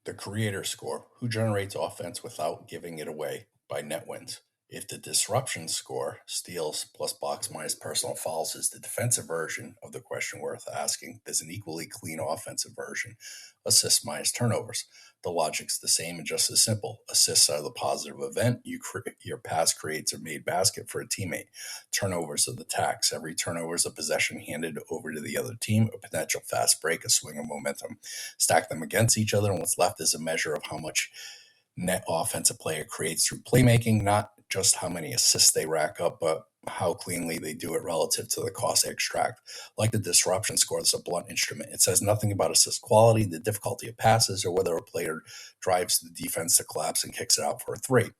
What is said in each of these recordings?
The creator score, who generates offense without giving it away by net wins. If the disruption score, steals plus blocks minus personal fouls, is the defensive version of the question worth asking, there's an equally clean offensive version, assists minus turnovers. The logic's the same and just as simple. Assists are the positive event. Your pass creates a made basket for a teammate. Turnovers are the tax. Every turnover is a possession handed over to the other team, a potential fast break, a swing of momentum. Stack them against each other, and what's left is a measure of how much net offense a player creates through playmaking, not just how many assists they rack up, but how cleanly they do it relative to the cost they extract. Like the disruption score, it's a blunt instrument. It says nothing about assist quality, the difficulty of passes, or whether a player drives the defense to collapse and kicks it out for a three.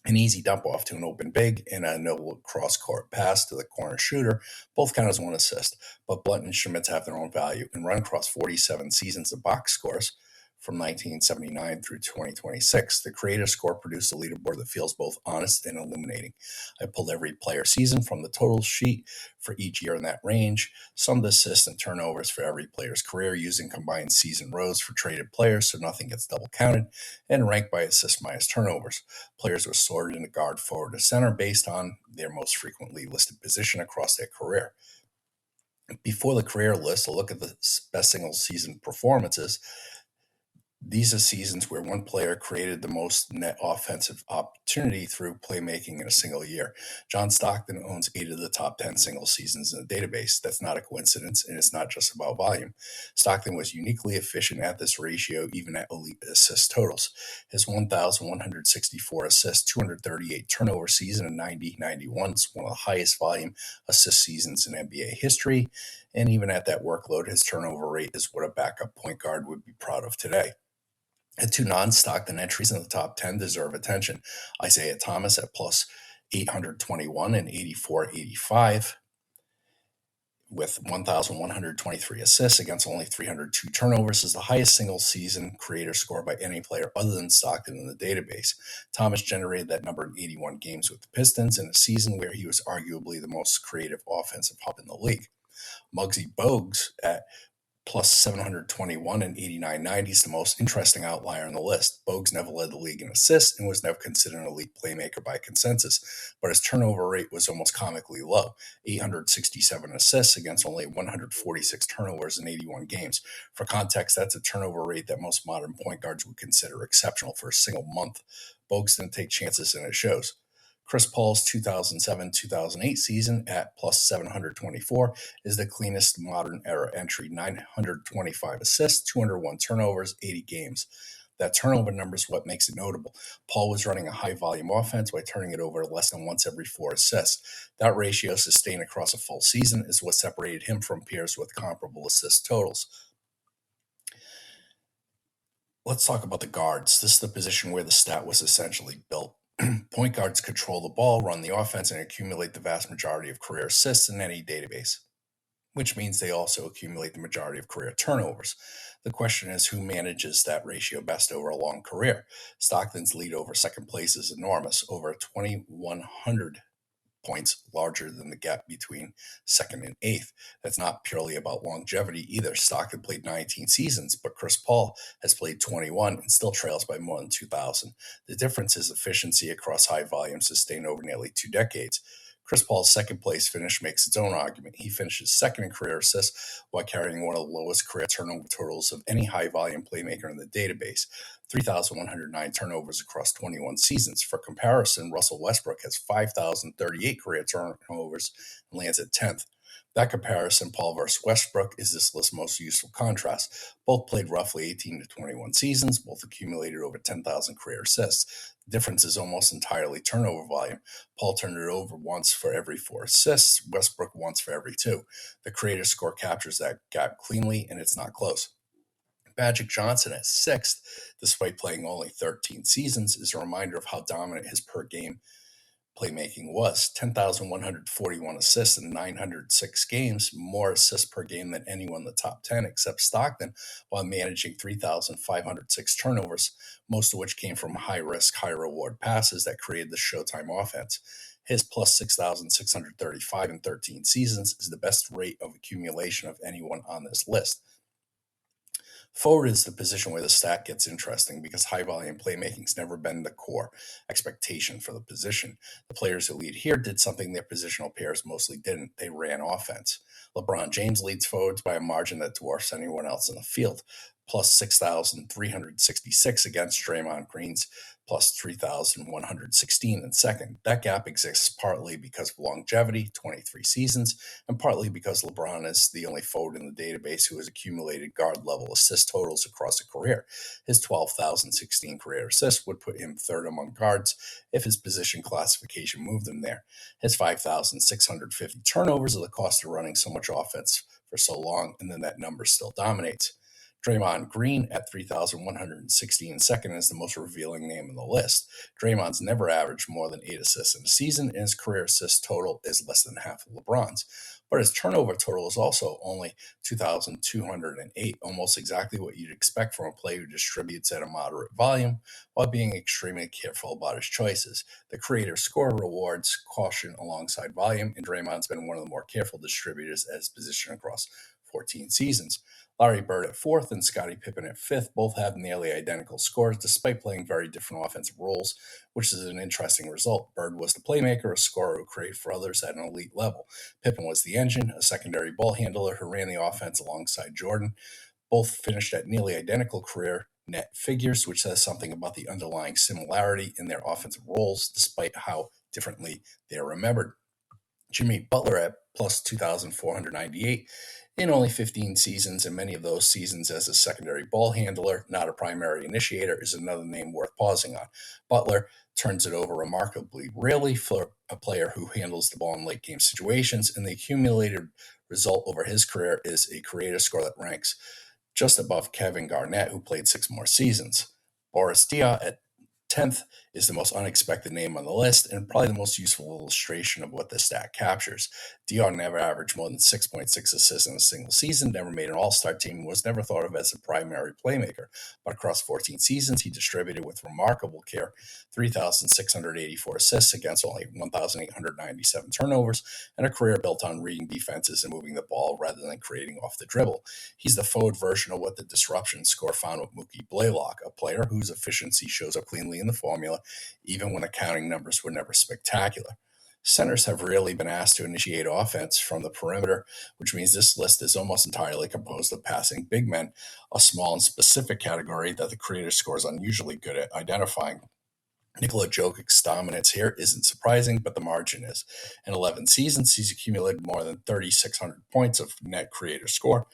An easy dump off to an open big and a no cross-court pass to the corner shooter both count as one assist, but blunt instruments have their own value and run across 47 seasons of box scores from 1979 through 2026. The creator score produced a leaderboard that feels both honest and illuminating. I pulled every player season from the total sheet for each year in that range, summed assists and turnovers for every player's career using combined season rows for traded players so nothing gets double counted, and ranked by assist minus turnovers. Players were sorted into guard, forward, or center based on their most frequently listed position across their career. Before the career list, a look at the best single season performances. These are seasons where one player created the most net offensive opportunity through playmaking in a single year. John Stockton owns 8 of the top 10 single seasons in the database. That's not a coincidence, and it's not just about volume. Stockton was uniquely efficient at this ratio, even at elite assist totals. His 1,164 assists, 238 turnover season in 90-91 is one of the highest volume assist seasons in NBA history, and even at that workload, his turnover rate is what a backup point guard would be proud of today. And 2 non-Stockton entries in the top 10 deserve attention. Isaiah Thomas at plus 821 and 84-85 with 1,123 assists against only 302 turnovers is the highest single season creator score by any player other than Stockton in the database. Thomas generated that number in 81 games with the Pistons in a season where he was arguably the most creative offensive hub in the league. Muggsy Bogues at plus 721 and 89-90 is the most interesting outlier on the list. Bogues never led the league in assists and was never considered an elite playmaker by consensus, but his turnover rate was almost comically low, 867 assists against only 146 turnovers in 81 games. For context, that's a turnover rate that most modern point guards would consider exceptional for a single month. Bogues didn't take chances, and it shows. Chris Paul's 2007-2008 season at plus 724 is the cleanest modern era entry, 925 assists, 201 turnovers, 80 games. That turnover number is what makes it notable. Paul was running a high-volume offense by turning it over less than once every 4 assists. That ratio sustained across a full season is what separated him from peers with comparable assist totals. Let's talk about the guards. This is the position where the stat was essentially built. Point guards control the ball, run the offense, and accumulate the vast majority of career assists in any database, which means they also accumulate the majority of career turnovers. The question is, who manages that ratio best over a long career? Stockton's lead over second place is enormous, over 2,100 points larger than the gap between second and eighth. That's not purely about longevity either. Stockton played 19 seasons, but Chris Paul has played 21 and still trails by more than 2,000. The difference is efficiency across high volume sustained over nearly 2 decades. Chris Paul's second place finish makes its own argument. He finishes second in career assists while carrying one of the lowest career turnover totals of any high-volume playmaker in the database, 3,109 turnovers across 21 seasons. For comparison, Russell Westbrook has 5,038 career turnovers and lands at 10th. That comparison, Paul versus Westbrook, is this list's most useful contrast. Both played roughly 18 to 21 seasons, both accumulated over 10,000 career assists. The difference is almost entirely turnover volume. Paul turned it over once for every 4 assists, Westbrook once for every 2. The creator score captures that gap cleanly, and it's not close. Magic Johnson at 6th, despite playing only 13 seasons, is a reminder of how dominant his per-game playmaking was. 10,141 assists in 906 games, more assists per game than anyone in the top 10 except Stockton, while managing 3,506 turnovers, most of which came from high-risk, high-reward passes that created the Showtime offense. His plus 6,635 in 13 seasons is the best rate of accumulation of anyone on this list. Forward is the position where the stat gets interesting because high volume playmaking's never been the core expectation for the position. The players who lead here did something their positional pairs mostly didn't. They ran offense. LeBron James leads forwards by a margin that dwarfs anyone else in the field, plus 6,366 against Draymond Green's plus 3,116 in second. That gap exists partly because of longevity, 23 seasons, and partly because LeBron is the only forward in the database who has accumulated guard-level assist totals across a career. His 12,016 career assists would put him third among guards if his position classification moved him there. His 5,650 turnovers are the cost of running so much offense for so long, and then that number still dominates. Draymond Green at 3,160 in second is the most revealing name on the list. Draymond's never averaged more than 8 assists in a season, and his career assist total is less than half of LeBron's. But his turnover total is also only 2,208, almost exactly what you'd expect from a player who distributes at a moderate volume while being extremely careful about his choices. The creator score rewards caution alongside volume, and Draymond's been one of the more careful distributors at his position across 14 seasons. Larry Bird at fourth and Scottie Pippen at fifth both have nearly identical scores despite playing very different offensive roles, which is an interesting result. Bird was the playmaker, a scorer who created for others at an elite level. Pippen was the engine, a secondary ball handler who ran the offense alongside Jordan. Both finished at nearly identical career net figures, which says something about the underlying similarity in their offensive roles despite how differently they're remembered. Jimmy Butler at plus 2,498 in only 15 seasons, and many of those seasons as a secondary ball handler, not a primary initiator, is another name worth pausing on. Butler turns it over remarkably rarely for a player who handles the ball in late game situations, and the accumulated result over his career is a creator score that ranks just above Kevin Garnett, who played 6 more seasons. Boris Diaw at 10th is the most unexpected name on the list and probably the most useful illustration of what the stat captures. Dion never averaged more than 6.6 assists in a single season, never made an all-star team, and was never thought of as a primary playmaker. But across 14 seasons, he distributed with remarkable care 3,684 assists against only 1,897 turnovers, and a career built on reading defenses and moving the ball rather than creating off the dribble. He's the forward version of what the disruption score found with Mookie Blaylock, a player whose efficiency shows up cleanly in the formula, even when the counting numbers were never spectacular. Centers have rarely been asked to initiate offense from the perimeter, which means this list is almost entirely composed of passing big men, a small and specific category that the creator score is unusually good at identifying. Nikola Jokic's dominance here isn't surprising, but the margin is. In 11 seasons, he's accumulated more than 3,600 points of net creator score,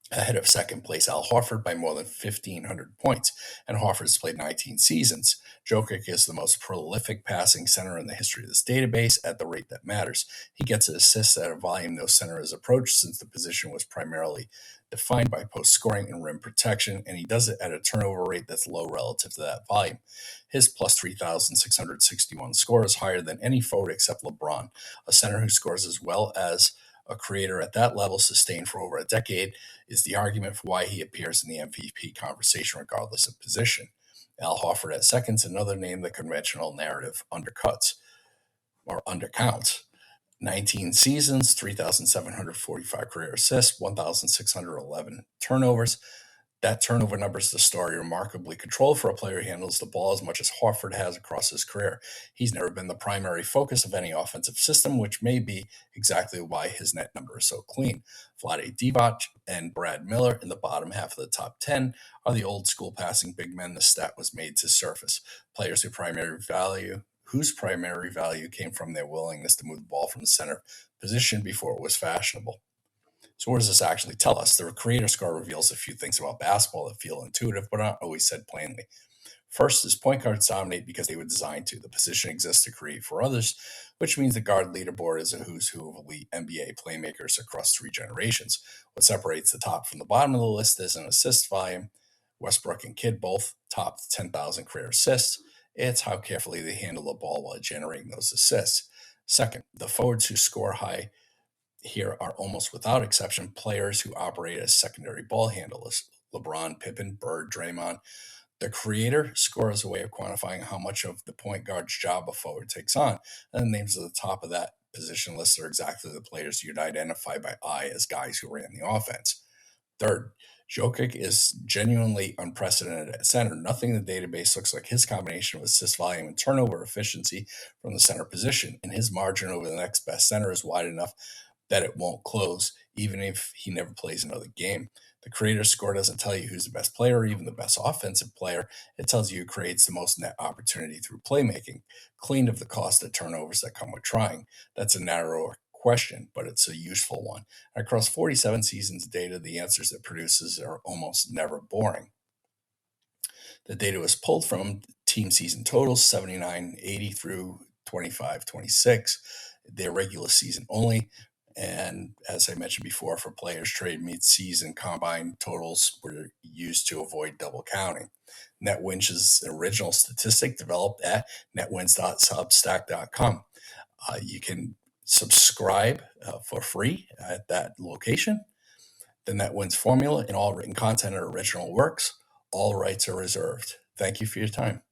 ahead of second place Al Horford by more than 1,500 points, and Horford has played 19 seasons. Jokic is the most prolific passing center in the history of this database at the rate that matters. He gets assists at a volume no center has approached since the position was primarily defined by post scoring and rim protection, and he does it at a turnover rate that's low relative to that volume. His plus 3,661 score is higher than any forward except LeBron, a center who scores as well as a creator at that level sustained for over a decade is the argument for why he appears in the MVP conversation regardless of position. Al Horford at second's another name the conventional narrative undercuts or undercounts. 19 seasons, 3,745 career assists, 1,611 turnovers. That turnover number is the story, remarkably controlled for a player who handles the ball as much as Horford has across his career. He's never been the primary focus of any offensive system, which may be exactly why his net number is so clean. Vlade Divac and Brad Miller in the bottom half of the top 10 are the old school passing big men the stat was made to surface. Players whose primary value came from their willingness to move the ball from the center position before it was fashionable. So what does this actually tell us? The creator score reveals a few things about basketball that feel intuitive, but aren't always said plainly. First is point guards dominate because they were designed to. The position exists to create for others, which means the guard leaderboard is a who's who of elite NBA playmakers across 3 generations. What separates the top from the bottom of the list is an assist volume. Westbrook and Kidd both topped 10,000 career assists. It's how carefully they handle the ball while generating those assists. Second, the forwards who score high here are almost without exception players who operate as secondary ball handlers. LeBron, Pippen, Bird, Draymond. The creator score is a way of quantifying how much of the point guard's job a forward takes on. And the names at the top of that position list are exactly the players you'd identify by eye as guys who ran the offense. Third, Jokic is genuinely unprecedented at center. Nothing in the database looks like his combination of assist volume and turnover efficiency from the center position, and his margin over the next best center is wide enough that it won't close, even if he never plays another game. The creator score doesn't tell you who's the best player or even the best offensive player. It tells you who creates the most net opportunity through playmaking, cleaned of the cost of turnovers that come with trying. That's a narrower question, but it's a useful one. Across 47 seasons of data, the answers it produces are almost never boring. The data was pulled from team season totals, 79-80 through 25-26, their regular season only. And as I mentioned before, for players trade mid-season combine totals were used to avoid double counting. NetWins' original statistic developed at netwins.substack.com. You can subscribe for free at that location. The NetWins formula and all written content are original works. All rights are reserved. Thank you for your time.